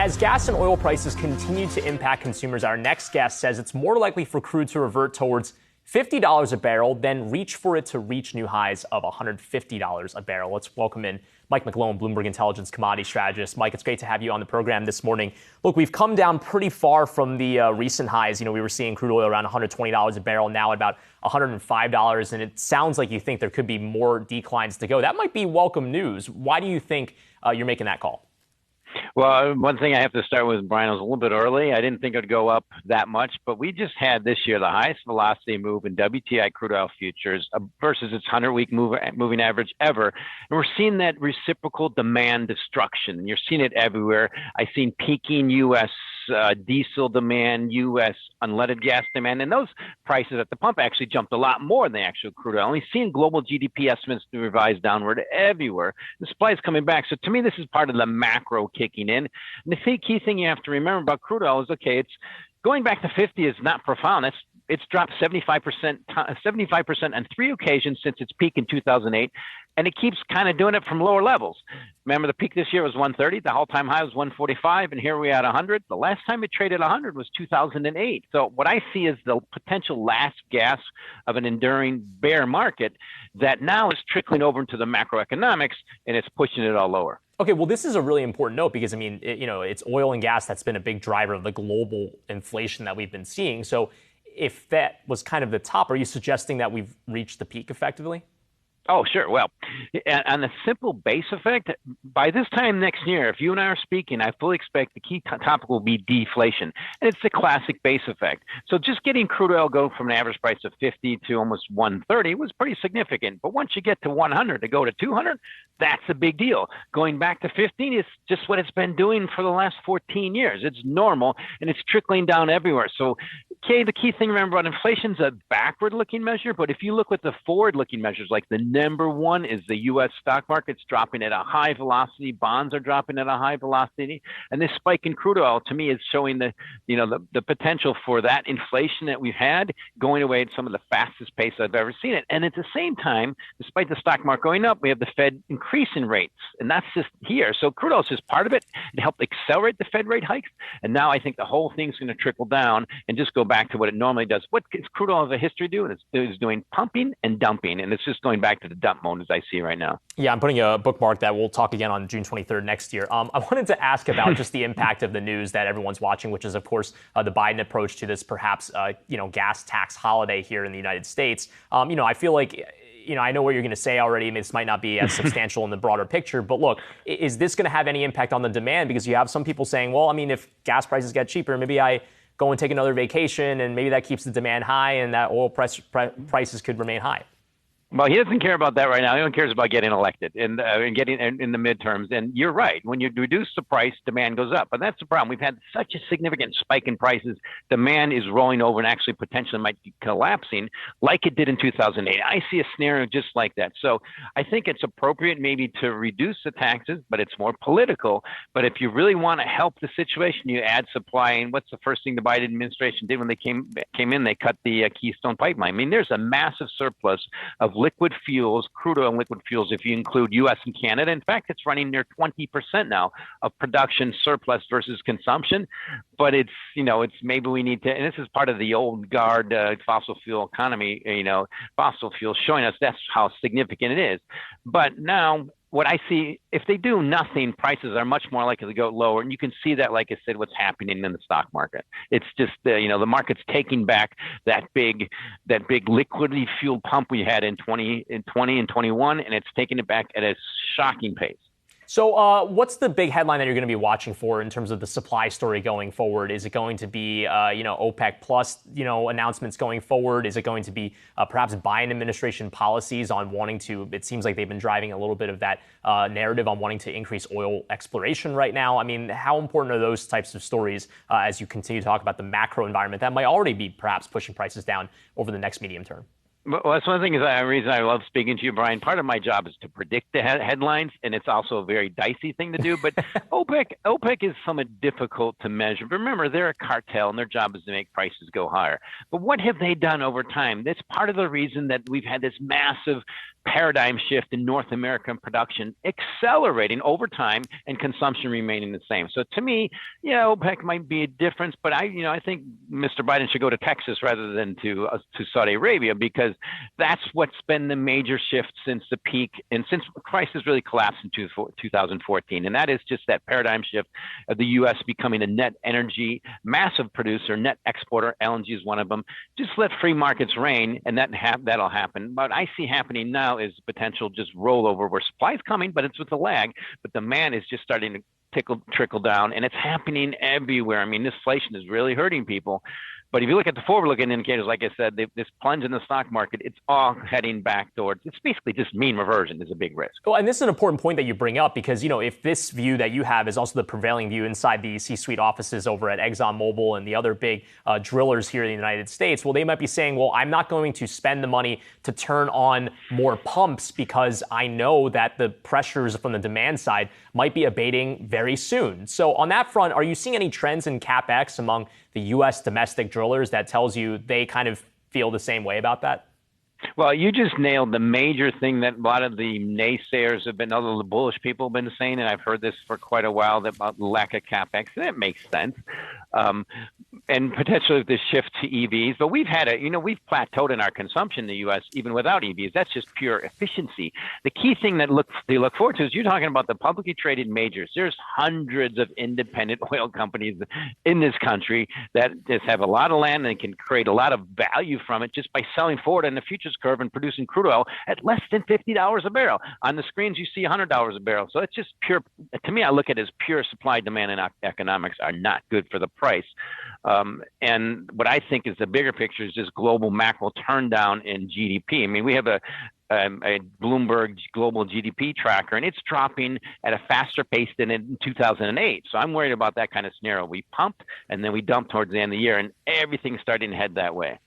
As gas and oil prices continue to impact consumers, our next guest says it's more likely for crude to revert towards $50 a barrel than reach for it to reach new highs of $150 a barrel. Let's welcome in Mike McGlone, Bloomberg Intelligence commodity strategist. Mike, it's great to have you on the program this morning. Look, we've come down pretty far from the recent highs. You know, we were seeing crude oil around $120 a barrel, now at about $105, and it sounds like you think there could be more declines to go. That might be welcome news. Why do you think you're making that call? Well, one thing I have to start with, Brian, I was a little bit early. I didn't think it would go up that much, but we just had this year the highest velocity move in WTI crude oil futures versus its 100-week moving average ever. And we're seeing that reciprocal demand destruction. You're seeing it everywhere. I've seen peaking U.S. Diesel demand, U.S. unleaded gas demand, and those prices at the pump actually jumped a lot more than the actual crude oil. We've seen global GDP estimates revised downward everywhere. The supply is coming back. So to me, this is part of the macro kicking in. And the key thing you have to remember about crude oil is, okay, it's going back to 50 is not profound. It's dropped 75% on 3 occasions since its peak in 2008, and it keeps kind of doing it from lower levels. Remember, the peak this year was 130, the all-time high was 145, and here we are at 100. The last time it traded 100 was 2008. So what I see is the potential last gasp of an enduring bear market that now is trickling over into the macroeconomics, and it's pushing it all lower. Okay, well, this is a really important note because, I mean, it's oil and gas that's been a big driver of the global inflation that we've been seeing. So if that was kind of the top, are you suggesting that we've reached the peak effectively? Oh, sure. Well, on the simple base effect, by this time next year, if you and I are speaking, I fully expect the key topic will be deflation. And it's the classic base effect. So just getting crude oil go from an average price of 50 to almost 130 was pretty significant. But once you get to 100 to go to 200, that's a big deal. Going back to 15 is just what it's been doing for the last 14 years. It's normal, and it's trickling down everywhere. So, okay, the key thing to remember about inflation is a backward-looking measure. But if you look at the forward-looking measures, like the number one is the U.S. stock market's dropping at a high velocity. Bonds are dropping at a high velocity. And this spike in crude oil, to me, is showing the potential for that inflation that we've had going away at some of the fastest pace I've ever seen it. And at the same time, despite the stock market going up, we have the Fed increasing rates. And that's just here. So crude oil is just part of it. It helped accelerate the Fed rate hikes. And now I think the whole thing's going to trickle down and just go back to what it normally does. What does crude oil as a history do? It's doing pumping and dumping. And it's just going back to the dump mode as I see right now. Yeah, I'm putting a bookmark that we'll talk again on June 23rd next year. I wanted to ask about just the impact of the news that everyone's watching, which is, of course, the Biden approach to this perhaps, gas tax holiday here in the United States. I feel like, I know what you're going to say already. I mean, this might not be as substantial in the broader picture, but look, is this going to have any impact on the demand? Because you have some people saying, well, I mean, if gas prices get cheaper, maybe I go and take another vacation, and maybe that keeps the demand high, and that oil prices could remain high. Well, he doesn't care about that right now. He only cares about getting elected and getting in the midterms. And you're right. When you reduce the price, demand goes up. But that's the problem. We've had such a significant spike in prices. Demand is rolling over and actually potentially might be collapsing like it did in 2008. I see a scenario just like that. So I think it's appropriate maybe to reduce the taxes, but it's more political. But if you really want to help the situation, you add supply. And what's the first thing the Biden administration did when they came in? They cut the Keystone pipeline. I mean, there's a massive surplus of liquid fuels, crude oil and liquid fuels, if you include U.S. and Canada. In fact, it's running near 20% now of production surplus versus consumption. But it's maybe we need to, and this is part of the old guard fossil fuel economy, fossil fuels showing us that's how significant it is. But now, what I see, if they do nothing, prices are much more likely to go lower. And you can see that, like I said, what's happening in the stock market. It's just, the market's taking back that big liquidity fueled pump we had in 2020 and 21, and it's taking it back at a shocking pace. So what's the big headline that you're going to be watching for in terms of the supply story going forward? Is it going to be, OPEC plus, announcements going forward? Is it going to be perhaps Biden administration policies on wanting to, it seems like they've been driving a little bit of that narrative on wanting to increase oil exploration right now. I mean, how important are those types of stories as you continue to talk about the macro environment that might already be perhaps pushing prices down over the next medium term? Well, that's one thing is the reason I love speaking to you, Brian. Part of my job is to predict the headlines, and it's also a very dicey thing to do. But OPEC is somewhat difficult to measure. But remember, they're a cartel, and their job is to make prices go higher. But what have they done over time? That's part of the reason that we've had this massive paradigm shift in North American production accelerating over time and consumption remaining the same. So to me, OPEC might be a difference, but I think Mr. Biden should go to Texas rather than to Saudi Arabia, because that's what's been the major shift since the peak and since the crisis really collapsed in 2014. And that is just that paradigm shift of the U.S. becoming a net energy massive producer, net exporter. LNG is one of them. Just let free markets reign, and that'll happen. But I see happening now is potential just rollover where supply is coming, but it's with a lag. But demand is just starting to trickle down, and it's happening everywhere. I mean, this inflation is really hurting people. But if you look at the forward-looking indicators, like I said, this plunge in the stock market, it's all heading back towards, it's basically just mean reversion is a big risk. Well, and this is an important point that you bring up, because, if this view that you have is also the prevailing view inside the C-suite offices over at ExxonMobil and the other big drillers here in the United States, well, they might be saying, well, I'm not going to spend the money to turn on more pumps because I know that the pressures from the demand side might be abating very soon. So on that front, are you seeing any trends in capex among the U.S. domestic drillers that tells you they kind of feel the same way about that? Well, you just nailed the major thing that a lot of the naysayers have been, other the bullish people have been saying, and I've heard this for quite a while, about lack of capex. And it makes sense. And potentially the shift to EVs. But we've had we've plateaued in our consumption in the U.S. even without EVs. That's just pure efficiency. The key thing that they look forward to is you're talking about the publicly traded majors. There's hundreds of independent oil companies in this country that just have a lot of land and can create a lot of value from it just by selling forward in the futures curve and producing crude oil at less than $50 a barrel. On the screens, you see $100 a barrel. So it's just pure, to me, I look at it as pure supply, demand, and economics are not good for the price. And what I think is the bigger picture is just global macro turn down in GDP. I mean, we have a Bloomberg global GDP tracker, and it's dropping at a faster pace than in 2008. So I'm worried about that kind of scenario. We pump and then we dump towards the end of the year, and everything's starting to head that way.